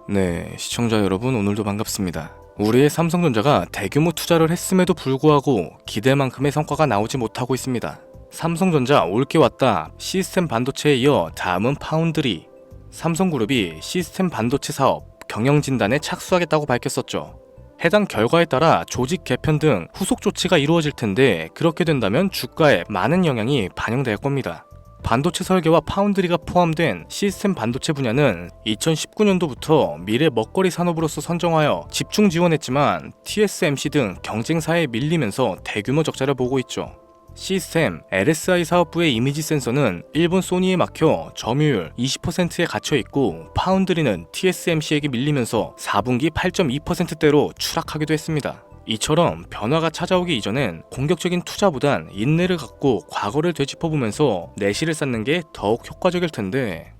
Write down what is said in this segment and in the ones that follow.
네, 시청자 여러분 오늘도 반갑습니다. 우리의 삼성전자가 대규모 투자를 했음에도 불구하고 기대만큼의 성과가 나오지 못하고 있습니다. 삼성전자 올게 왔다 시스템 반도체에 이어 다음은 파운드리. 삼성그룹이 시스템 반도체 사업 경영진단에 착수하겠다고 밝혔었죠. 해당 결과에 따라 조직 개편 등 후속 조치가 이루어질 텐데 그렇게 된다면 주가에 많은 영향이 반영될 겁니다. 반도체 설계와 파운드리가 포함된 시스템 반도체 분야는 2019년도부터 미래 먹거리 산업으로서 선정하여 집중 지원했지만 TSMC 등 경쟁사에 밀리면서 대규모 적자를 보고 있죠. 시스템 LSI 사업부의 이미지 센서는 일본 소니에 막혀 점유율 20%에 갇혀 있고, 파운드리는 TSMC에게 밀리면서 4분기 8.2%대로 추락하기도 했습니다. 이처럼 변화가 찾아오기 이전엔 공격적인 투자보단 인내를 갖고 과거를 되짚어보면서 내실을 쌓는 게 더욱 효과적일 텐데.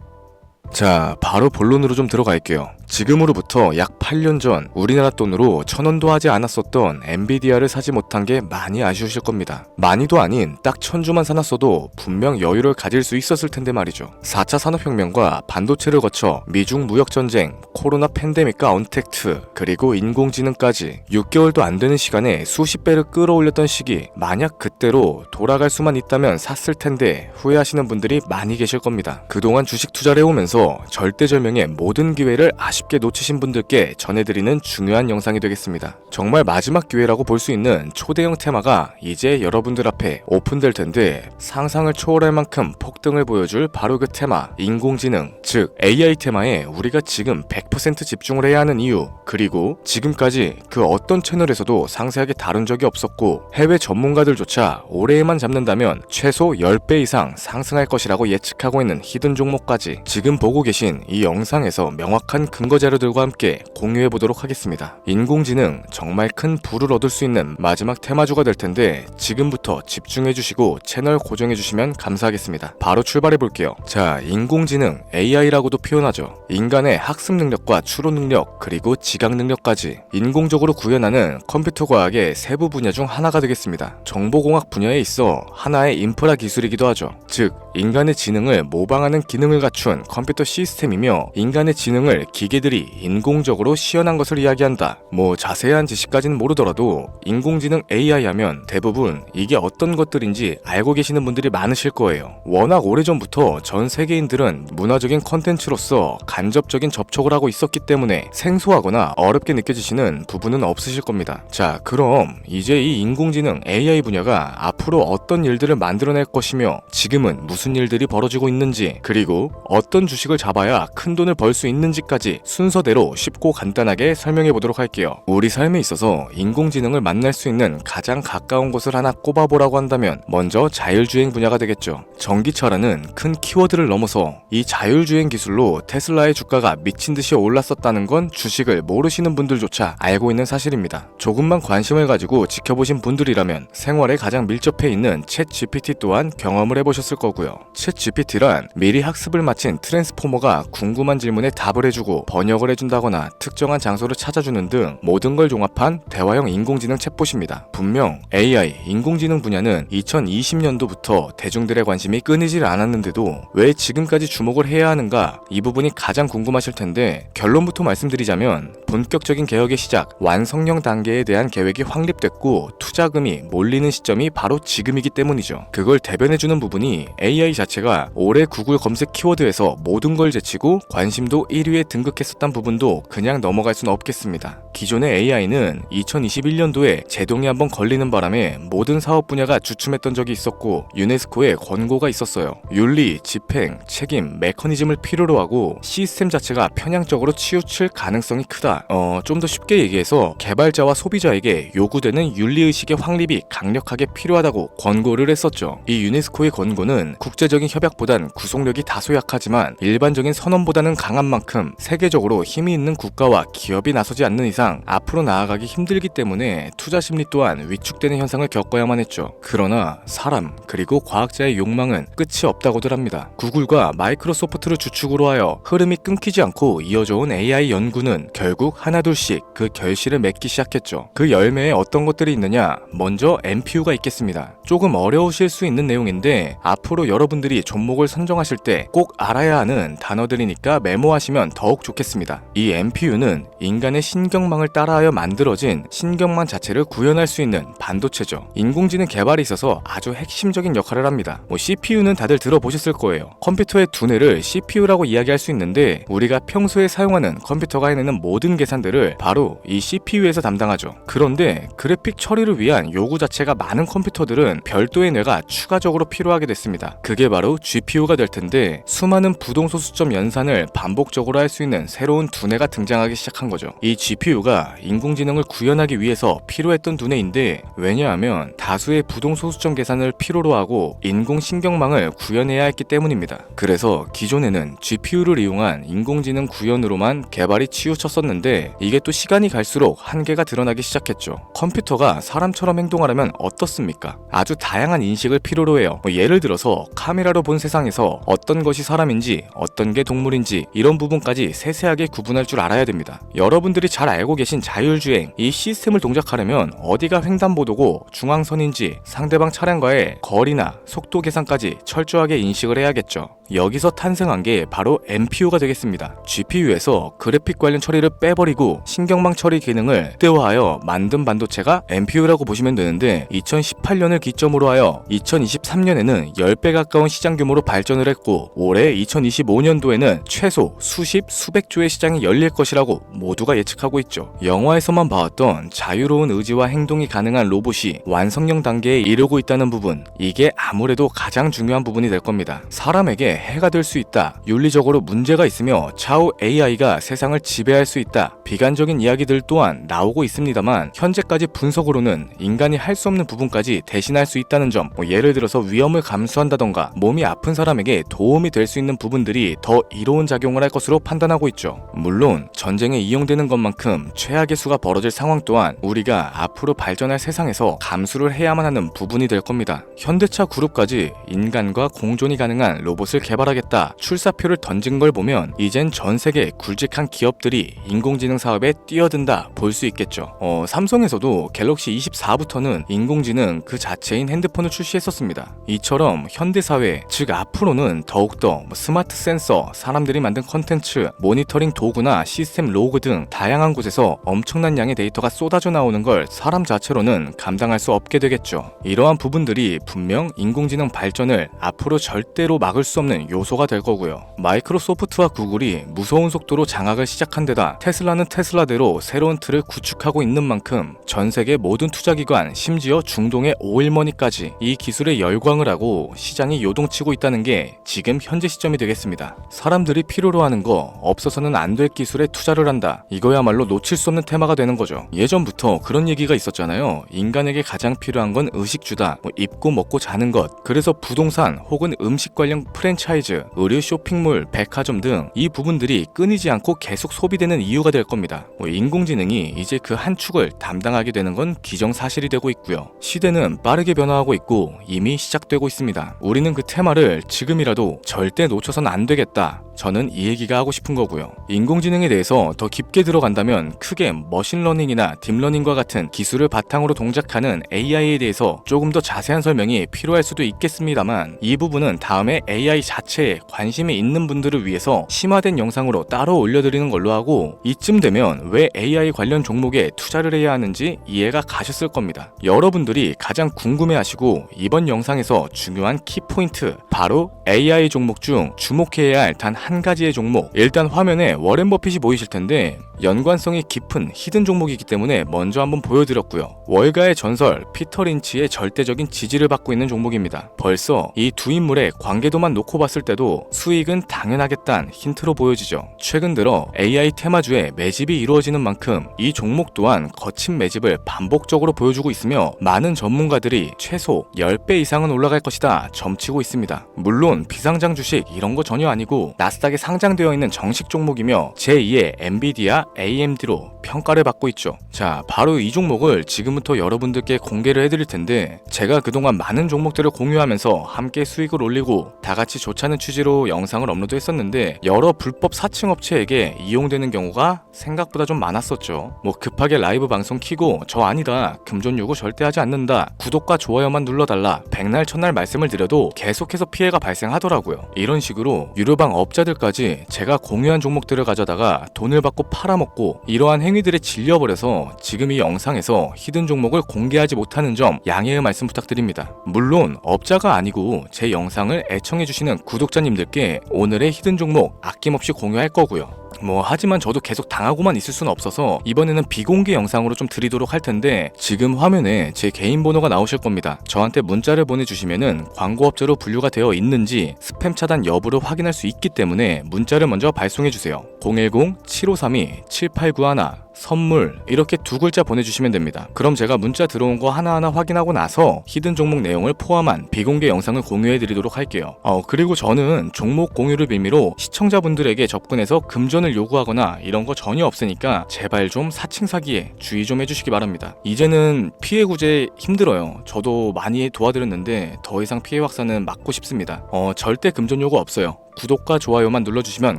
자, 바로 본론으로 좀 들어갈게요. 지금으로부터 약 8년 전 우리나라 돈으로 1,000원도 하지 않았었던 엔비디아를 사지 못한 게 많이 아쉬우실 겁니다. 많이도 아닌 딱 1,000주만 사놨어도 분명 여유를 가질 수 있었을 텐데 말이죠. 4차 산업혁명과 반도체를 거쳐 미중 무역전쟁, 코로나 팬데믹과 언택트, 그리고 인공지능까지 6개월도 안 되는 시간에 수십 배를 끌어올렸던 시기, 만약 그때로 돌아갈 수만 있다면 샀을 텐데 후회하시는 분들이 많이 계실 겁니다. 그동안 주식 투자를 해오면서 절대절명의 모든 기회를 아쉽게 놓치신 분들께 전해드리는 중요한 영상이 되겠습니다. 정말 마지막 기회라고 볼 수 있는 초대형 테마가 이제 여러분들 앞에 오픈될 텐데, 상상을 초월할 만큼 폭등을 보여줄 바로 그 테마, 인공지능, 즉 AI 테마에 우리가 지금 100% 집중을 해야 하는 이유, 그리고 지금까지 그 어떤 채널에서도 상세하게 다룬 적이 없었고 해외 전문가들조차 올해에만 잡는다면 최소 10배 이상 상승할 것이라고 예측하고 있는 히든 종목까지 지금 보고 계신 이 영상에서 명확한 근거 자료들과 함께 공유해 보도록 하겠습니다. 인공지능 정말 큰 부를 얻을 수 있는 마지막 테마주가 될 텐데 지금부터 집중해 주시고 채널 고정해 주시면 감사하겠습니다. 바로 출발해 볼게요. 자, 인공지능 AI라고도 표현하죠. 인간의 학습 능력과 추론 능력, 그리고 지각 능력까지 인공적으로 구현하는 컴퓨터 과학의 세부 분야 중 하나가 되겠습니다. 정보공학 분야에 있어 하나의 인프라 기술이기도 하죠. 즉 인간의 지능을 모방하는 기능을 갖춘 컴퓨터 시스템이며, 인간의 지능을 기계들이 인공적으로 시연한 것을 이야기한다. 뭐 자세한 지식까지는 모르더라도 인공지능 AI 하면 대부분 이게 어떤 것들인지 알고 계시는 분들이 많으실 거예요. 워낙 오래전부터 전 세계인들은 문화적인 컨텐츠로서 간접적인 접촉을 하고 있었기 때문에 생소하거나 어렵게 느껴지시는 부분은 없으실 겁니다. 자, 그럼 이제 이 인공지능 AI 분야가 앞으로 어떤 일들을 만들어낼 것이며 지금은 무슨 일들이 벌어지고 있는지, 그리고 어떤 주식을 잡아야 큰 돈을 벌 수 있는지까지 순서대로 쉽고 간단하게 설명해 보도록 할게요. 우리 삶에 있어서 인공지능을 만날 수 있는 가장 가까운 곳을 하나 꼽아보라고 한다면 먼저 자율주행 분야가 되겠죠. 전기차라는 큰 키워드를 넘어서 이 자율주행 기술로 테슬라의 주가가 미친 듯이 올랐었다는 건 주식을 모르시는 분들조차 알고 있는 사실입니다. 조금만 관심을 가지고 지켜보신 분들이라면 생활에 가장 밀접해 있는 챗 GPT 또한 경험을 해보셨을 거고요. 챗 GPT란 미리 학습을 마친 트랜스포머가 궁금한 질문에 답을 해주고 번역을 해준다거나 특정한 장소를 찾아주는 등 모든 걸 종합한 대화형 인공지능 챗봇입니다. 분명 AI, 인공지능 분야는 2020년도부터 대중들의 관심이 끊이질 않았는데도 왜 지금까지 주목을 해야 하는가, 이 부분이 가장 궁금하실 텐데 결론부터 말씀드리자면 본격적인 개혁의 시작, 완성형 단계에 대한 계획이 확립됐고 투자금이 몰리는 시점이 바로 지금이기 때문이죠. 그걸 대변해주는 부분이 AI 자체가 올해 구글 검색 키워드에서 모든 걸 제치고 관심도 1위에 등극했었던 부분도 그냥 넘어갈 수는 없겠습니다. 기존의 AI는 2021년도에 제동이 한번 걸리는 바람에 모든 사업 분야가 주춤했던 적이 있었고 유네스코의 권고가 있었어요. 윤리, 집행, 책임, 메커니즘을 필요로 하고 시스템 자체가 편향적으로 치우칠 가능성이 크다. 좀 더 쉽게 얘기해서 개발자와 소비자에게 요구되는 윤리의식의 확립이 강력하게 필요하다고 권고를 했었죠. 이 유네스코의 권고는 국제적인 협약보단 구속력이 다소 약하지만 일반적인 선언보다는 강한 만큼 세계적으로 힘이 있는 국가와 기업이 나서지 않는 이상 앞으로 나아가기 힘들기 때문에 투자 심리 또한 위축되는 현상을 겪어야만 했죠. 그러나 사람 그리고 과학자의 욕망은 끝이 없다고들 합니다. 구글과 마이크로소프트를 주축으로 하여 흐름이 끊기지 않고 이어져온 AI 연구는 결국 결국 하나둘씩 그 결실을 맺기 시작했죠. 그 열매에 어떤 것들이 있느냐? 먼저 NPU가 있겠습니다. 조금 어려우실 수 있는 내용인데 앞으로 여러분들이 종목을 선정하실 때 꼭 알아야 하는 단어들이니까 메모하시면 더욱 좋겠습니다. 이 NPU는 인간의 신경망을 따라하여 만들어진 신경망 자체를 구현할 수 있는 반도체죠. 인공지능 개발에 있어서 아주 핵심적인 역할을 합니다. CPU는 다들 들어보셨을 거예요. 컴퓨터의 두뇌를 CPU라고 이야기할 수 있는데 우리가 평소에 사용하는 컴퓨터가 해내는 모든 계산들을 바로 이 CPU에서 담당하죠. 그런데 그래픽 처리를 위한 요구 자체가 많은 컴퓨터들은 별도의 뇌가 추가적으로 필요하게 됐습니다. 그게 바로 GPU가 될 텐데 수많은 부동소수점 연산을 반복적으로 할 수 있는 새로운 두뇌가 등장하기 시작한 거죠. 이 GPU가 인공지능을 구현하기 위해서 필요했던 두뇌인데 왜냐하면 다수의 부동소수점 계산을 필요로 하고 인공신경망을 구현해야 했기 때문입니다. 그래서 기존에는 GPU를 이용한 인공지능 구현으로만 개발이 치우쳤었는데 이게 또 시간이 갈수록 한계가 드러나기 시작했죠. 컴퓨터가 사람처럼 행동하려면 어떻습니까? 아주 다양한 인식을 필요로 해요. 예를 들어서 카메라로 본 세상에서 어떤 것이 사람인지 어떤 게 동물인지 이런 부분까지 세세하게 구분할 줄 알아야 됩니다. 여러분들이 잘 알고 계신 자율주행, 이 시스템을 동작하려면 어디가 횡단보도고 중앙선인지 상대방 차량과의 거리나 속도 계산까지 철저하게 인식을 해야겠죠. 여기서 탄생한 게 바로 NPU가 되겠습니다. GPU에서 그래픽 관련 처리를 빼버리고 신경망 처리 기능을 극대화하여 만든 반도체가 NPU라고 보시면 되는데 2018년을 기점으로 하여 2023년에는 10배 가까운 시장 규모로 발전을 했고 올해 2025년도에는 최소 수십, 수백 조의 시장이 열릴 것이라고 모두가 예측하고 있죠. 영화에서만 봐왔던 자유로운 의지와 행동이 가능한 로봇이 완성형 단계에 이르고 있다는 부분, 이게 아무래도 가장 중요한 부분이 될 겁니다. 사람에게 해가 될 수 있다, 윤리적으로 문제가 있으며 차후 AI가 세상을 지배할 수 있다, 비관적인 이야기들 또한 나오고 있습니다만 현재까지 분석으로는 인간이 할 수 없는 부분까지 대신할 수 있다는 점, 예를 들어서 위험을 감수한다던가 몸이 아픈 사람에게 도움이 될 수 있는 부분들이 더 이로운 작용을 할 것으로 판단하고 있죠. 물론 전쟁에 이용되는 것만큼 최악의 수가 벌어질 상황 또한 우리가 앞으로 발전할 세상에서 감수를 해야만 하는 부분이 될 겁니다. 현대차 그룹까지 인간과 공존이 가능한 로봇을 개발하겠다 출사표를 던진 걸 보면 이젠 전 세계 굵직한 기업들이 인공지능 사업에 뛰어든다 볼 수 있겠죠. 삼성에서도 갤럭시 24부터는 인공지능 그 자체인 핸드폰을 출시했었습니다. 이처럼 현대사회, 즉 앞으로는 더욱더 스마트 센서, 사람들이 만든 컨텐츠, 모니터링 도구나 시스템 로그 등 다양한 곳에서 엄청난 양의 데이터가 쏟아져 나오는 걸 사람 자체로는 감당할 수 없게 되겠죠. 이러한 부분들이 분명 인공지능 발전을 앞으로 절대로 막을 수 없는 요소가 될 거고요. 마이크로소프트와 구글이 무서운 속도로 장악을 시작한 데다 테슬라는 테슬라대로 새로운 틀을 구축하고 있는 만큼 전 세계 모든 투자기관, 심지어 중동의 오일머니까지 이 기술에 열광을 하고 시장이 요동치고 있다는 게 지금 현재 시점이 되겠습니다. 사람들이 필요로 하는 거, 없어서는 안 될 기술에 투자를 한다. 이거야말로 놓칠 수 없는 테마가 되는 거죠. 예전부터 그런 얘기가 있었잖아요. 인간에게 가장 필요한 건 의식주다. 입고 먹고 자는 것. 그래서 부동산 혹은 음식 관련 프랜차이즈, 의류 쇼핑몰, 백화점 등 이 부분들이 끊이지 않고 계속 소비되는 이유가 될 겁니다. 인공지능이 이제 그 한 축을 담당하게 되는 건 기정사실이 되고 있고요. 시대는 빠르게 변화하고 있고 이미 시작되고 있습니다. 우리는 그 테마를 지금이라도 절대 놓쳐선 안 되겠다. 저는 이 얘기가 하고 싶은 거고요. 인공지능에 대해서 더 깊게 들어간다면 크게 머신러닝이나 딥러닝과 같은 기술을 바탕으로 동작하는 AI에 대해서 조금 더 자세한 설명이 필요할 수도 있겠습니다만 이 부분은 다음에 AI 자체에 관심이 있는 분들을 위해서 심화된 영상으로 따로 올려드리는 걸로 하고 이쯤 되면 왜 AI 관련 종목에 투자를 해야 하는지 이해가 가셨을 겁니다. 여러분들이 가장 궁금해하시고 이번 영상에서 중요한 키포인트, 바로 AI 종목 중 주목해야 할 단 한 가지의 종목. 일단 화면에 워렌 버핏이 보이실 텐데 연관성이 깊은 히든 종목이기 때문에 먼저 한번 보여드렸고요. 월가의 전설 피터 린치의 절대적인 지지를 받고 있는 종목입니다. 벌써 이 두 인물의 관계도만 놓고 봤을 때도 수익은 당연하겠다는 힌트로 보여지죠. 최근 들어 AI 테마주에 매집이 이루어지는 만큼 이 종목 또한 거친 매집을 반복적으로 보여주고 있으며 많은 전문가들이 최소 10배 이상은 올라갈 것이다 점치고 있습니다. 물론 비상장 주식 이런 거 전혀 아니고 나스닥에 상장되어 있는 정식 종목이며 제2의 엔비디아, AMD로 평가를 받고 있죠. 자, 바로 이 종목을 지금부터 여러분들께 공개를 해드릴 텐데 제가 그동안 많은 종목들을 공유하면서 함께 수익을 올리고 다같이 좋자는 취지로 영상을 업로드 했었는데 여러 불법 사칭 업체에게 이용되는 경우가 있나? 생각보다 좀 많았었죠. 뭐 급하게 라이브 방송 키고 저 아니다, 금전 요구 절대 하지 않는다, 구독과 좋아요만 눌러달라, 백날 천날 말씀을 드려도 계속해서 피해가 발생하더라고요. 이런 식으로 유료방 업자들까지 제가 공유한 종목들을 가져다가 돈을 받고 팔아먹고, 이러한 행위들에 질려버려서 지금 이 영상에서 히든 종목을 공개하지 못하는 점 양해의 말씀 부탁드립니다. 물론 업자가 아니고 제 영상을 애청해주시는 구독자님들께 오늘의 히든 종목 아낌없이 공유할 거고요. 하지만 저도 계속 당하고만 있을 수는 없어서 이번에는 비공개 영상으로 좀 드리도록 할 텐데, 지금 화면에 제 개인 번호가 나오실 겁니다. 저한테 문자를 보내주시면은 광고업자로 분류가 되어 있는지 스팸 차단 여부를 확인할 수 있기 때문에 문자를 먼저 발송해주세요. 010-7532-7891 선물 이렇게 두 글자 보내주시면 됩니다. 그럼 제가 문자 들어온 거 하나하나 확인하고 나서 히든 종목 내용을 포함한 비공개 영상을 공유해드리도록 할게요. 그리고 저는 종목 공유를 빌미로 시청자분들에게 접근해서 금전을 요구하거나 이런 거 전혀 없으니까 제발 좀 사칭 사기에 주의 좀 해주시기 바랍니다. 이제는 피해 구제 힘들어요. 저도 많이 도와드렸는데 더 이상 피해 확산은 막고 싶습니다. 절대 금전 요구 없어요. 구독과 좋아요만 눌러주시면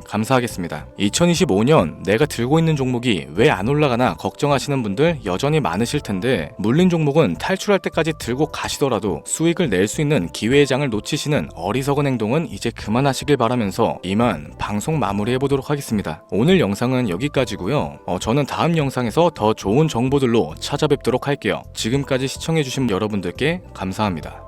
감사하겠습니다. 2025년 내가 들고 있는 종목이 왜 안 올라가나 걱정하시는 분들 여전히 많으실 텐데, 물린 종목은 탈출할 때까지 들고 가시더라도 수익을 낼 수 있는 기회의 장을 놓치시는 어리석은 행동은 이제 그만하시길 바라면서 이만 방송 마무리해보도록 하겠습니다. 오늘 영상은 여기까지고요. 저는 다음 영상에서 더 좋은 정보들로 찾아뵙도록 할게요. 지금까지 시청해주신 여러분들께 감사합니다.